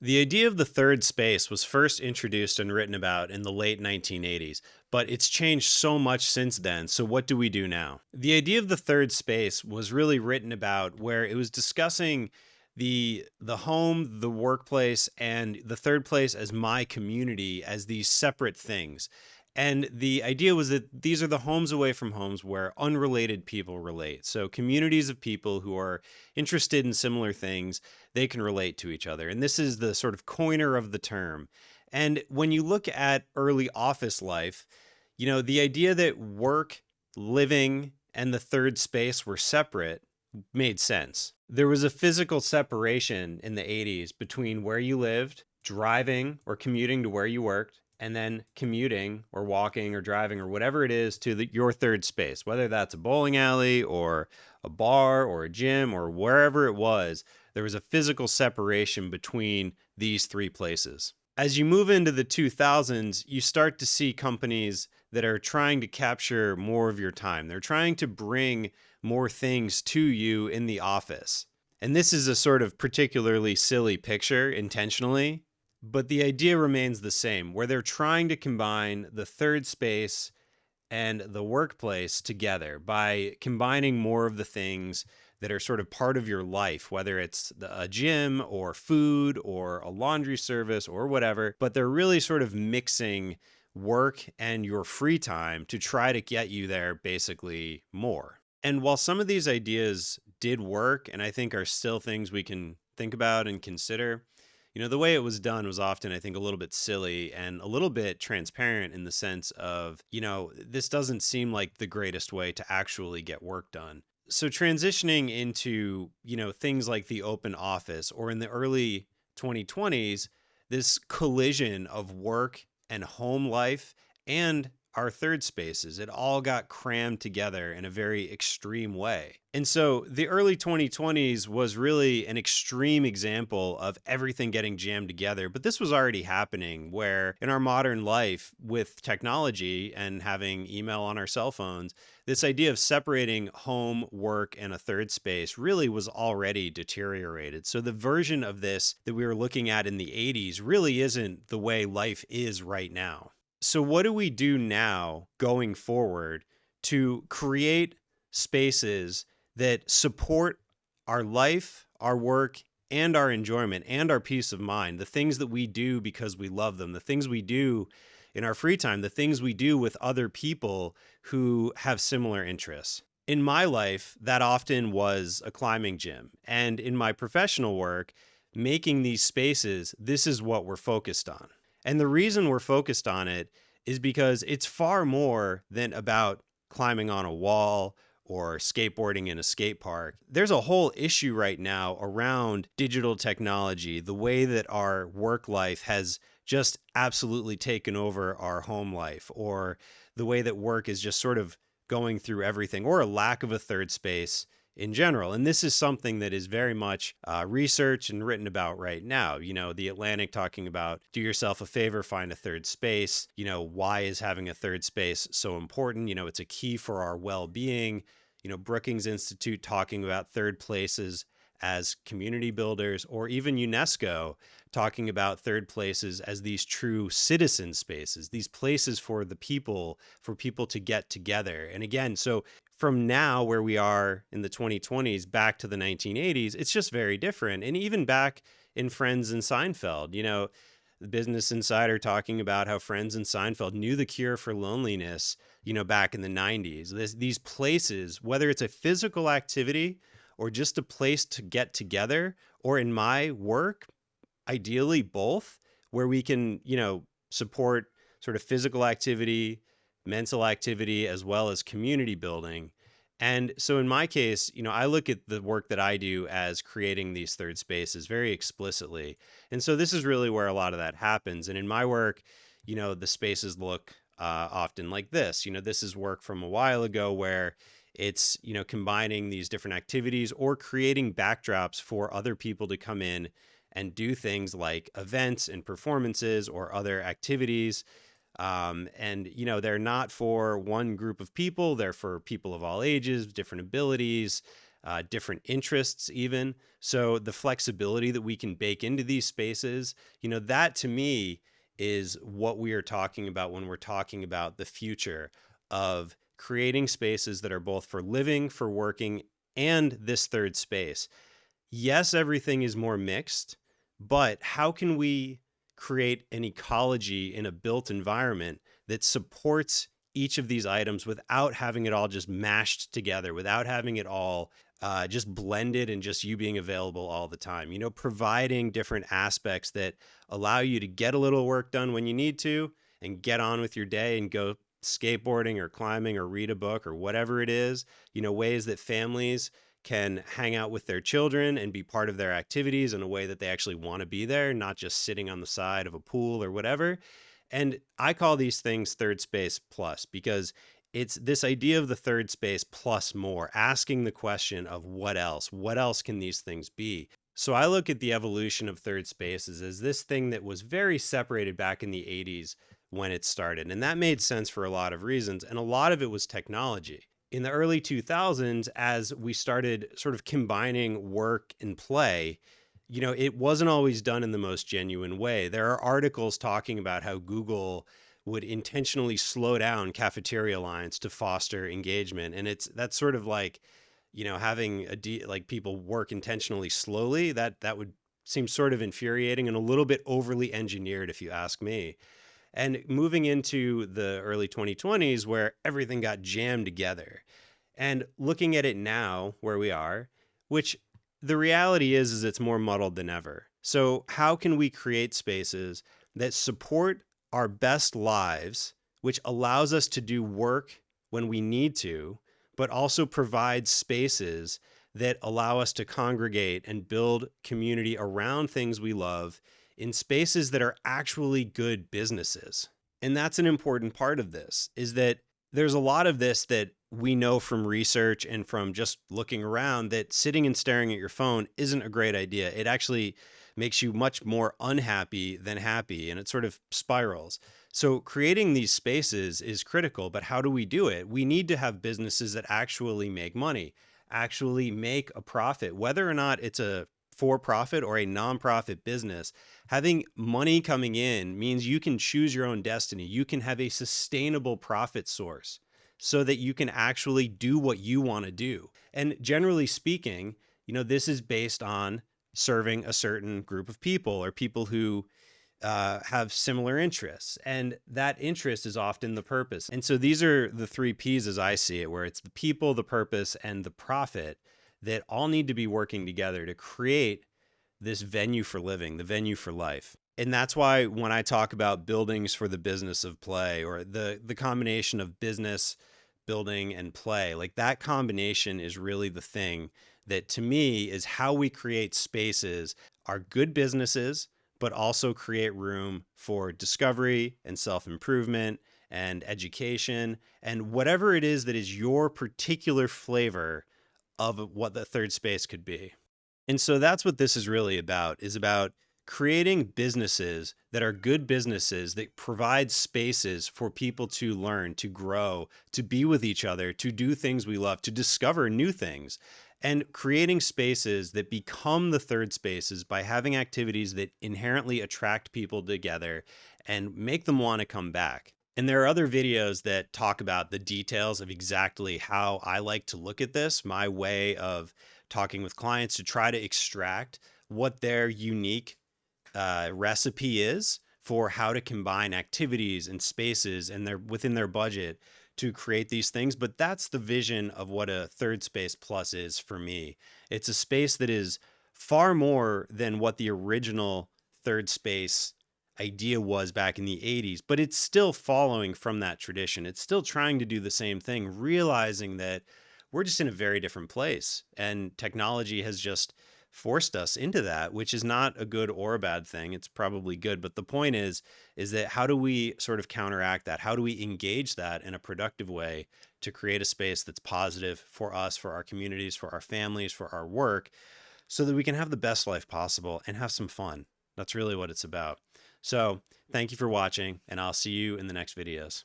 The idea of the third space was first introduced and written about in the late 1980s, but it's changed so much since then. So, what do we do now? The idea of the third space was really written about where it was discussing the home, the workplace, and the third place as my community as these separate things. And the idea was that these are the homes away from homes where unrelated people relate. So, communities of people who are interested in similar things, they can relate to each other. And this is the sort of coiner of the term. And when you look at early office life, the idea that work, living, and the third space were separate made sense. There was a physical separation in the 80s between where you lived, driving or commuting to where you worked, and then commuting or walking or driving or whatever it is to your third space, whether that's a bowling alley or a bar or a gym or wherever it was. There was a physical separation between these three places. As you move into the 2000s, you start to see companies that are trying to capture more of your time. They're trying to bring more things to you in the office. And this is a sort of particularly silly picture intentionally, but the idea remains the same, where they're trying to combine the third space and the workplace together by combining more of the things that are sort of part of your life, whether it's a gym or food or a laundry service or whatever, but they're really sort of mixing work and your free time to try to get you there basically more. And while some of these ideas did work and I think are still things we can think about and consider, the way it was done was often, I think, a little bit silly and a little bit transparent in the sense of, this doesn't seem like the greatest way to actually get work done. So transitioning into, things like the open office or in the early 2020s, this collision of work and home life and our third spaces, it all got crammed together in a very extreme way. And so the early 2020s was really an extreme example of everything getting jammed together. But this was already happening where in our modern life with technology and having email on our cell phones, this idea of separating home, work, and a third space really was already deteriorated. So the version of this that we were looking at in the 80s really isn't the way life is right now. So, what do we do now going forward to create spaces that support our life, our work, and our enjoyment and our peace of mind? The things that we do because we love them, the things we do in our free time, the things we do with other people who have similar interests. In my life, that often was a climbing gym. And in my professional work, making these spaces, this is what we're focused on. And the reason we're focused on it is because it's far more than about climbing on a wall or skateboarding in a skate park. There's a whole issue right now around digital technology, the way that our work life has just absolutely taken over our home life, or the way that work is just sort of going through everything, or a lack of a third space in general. And this is something that is very much researched and written about right now. The Atlantic talking about do yourself a favor, find a third space. Why is having a third space so important? It's a key for our well-being. Brookings Institute talking about third places as community builders, or even UNESCO talking about third places as these true citizen spaces, these places for the people, for people to get together. And again, so from now where we are in the 2020s back to the 1980s, it's just very different. And even back in Friends and Seinfeld, the Business Insider talking about how Friends and Seinfeld knew the cure for loneliness, back in the 90s. These places, whether it's a physical activity or just a place to get together, or in my work, ideally both, where we can, support sort of physical activity, mental activity, as well as community building. And so in my case, I look at the work that I do as creating these third spaces very explicitly. And so this is really where a lot of that happens. And in my work, the spaces look often like this. This is work from a while ago where it's, combining these different activities or creating backdrops for other people to come in and do things like events and performances or other activities. And, they're not for one group of people. They're for people of all ages, different abilities, different interests, even. So the flexibility that we can bake into these spaces, that to me is what we are talking about when we're talking about the future of creating spaces that are both for living, for working, and this third space. Yes, everything is more mixed, but how can we create an ecology in a built environment that supports each of these items without having it all just mashed together, without having it all just blended and just you being available all the time? Providing different aspects that allow you to get a little work done when you need to and get on with your day and go skateboarding or climbing or read a book or whatever it is, ways that families can hang out with their children and be part of their activities in a way that they actually want to be there, not just sitting on the side of a pool or whatever. And I call these things third space plus because it's this idea of the third space plus more, asking the question of what else? What else can these things be? So I look at the evolution of third spaces as this thing that was very separated back in the 80s when it started. And that made sense for a lot of reasons. And a lot of it was technology. In the early 2000s, as we started sort of combining work and play, it wasn't always done in the most genuine way. There are articles talking about how Google would intentionally slow down cafeteria lines to foster engagement. And that's sort of like, having like people work intentionally slowly. That would seem sort of infuriating and a little bit overly engineered, if you ask me. And moving into the early 2020s where everything got jammed together, and looking at it now where we are, which the reality is it's more muddled than ever. So how can we create spaces that support our best lives, which allows us to do work when we need to, but also provide spaces that allow us to congregate and build community around things we love in spaces that are actually good businesses? And that's an important part of this, is that there's a lot of this that we know from research and from just looking around, that sitting and staring at your phone isn't a great idea. It actually makes you much more unhappy than happy, and it sort of spirals. So creating these spaces is critical, but how do we do it? We need to have businesses that actually make money, actually make a profit, whether or not it's a for-profit or a nonprofit business. Having money coming in means you can choose your own destiny. You can have a sustainable profit source so that you can actually do what you want to do. And generally speaking, this is based on serving a certain group of people or people who have similar interests. And that interest is often the purpose. And so these are the three P's as I see it, where it's the people, the purpose, and the profit that all need to be working together to create this venue for living, the venue for life. And that's why when I talk about buildings for the business of play, or the combination of business, building, and play, like that combination is really the thing that to me is how we create spaces are good businesses, but also create room for discovery and self-improvement and education and whatever it is that is your particular flavor of what the third space could be. And so that's what this is really about, is about creating businesses that are good businesses that provide spaces for people to learn, to grow, to be with each other, to do things we love, to discover new things, and creating spaces that become the third spaces by having activities that inherently attract people together and make them want to come back. And there are other videos that talk about the details of exactly how I like to look at this, my way of talking with clients to try to extract what their unique recipe is for how to combine activities and spaces and within their budget to create these things. But that's the vision of what a third space plus is for me. It's a space that is far more than what the original third space idea was back in the 80s, but it's still following from that tradition. It's still trying to do the same thing, realizing that we're just in a very different place, and technology has just forced us into that, which is not a good or a bad thing. It's probably good, but the point is that how do we sort of counteract that? How do we engage that in a productive way to create a space that's positive for us, for our communities, for our families, for our work, so that we can have the best life possible and have some fun? That's really what it's about. So thank you for watching, and I'll see you in the next videos.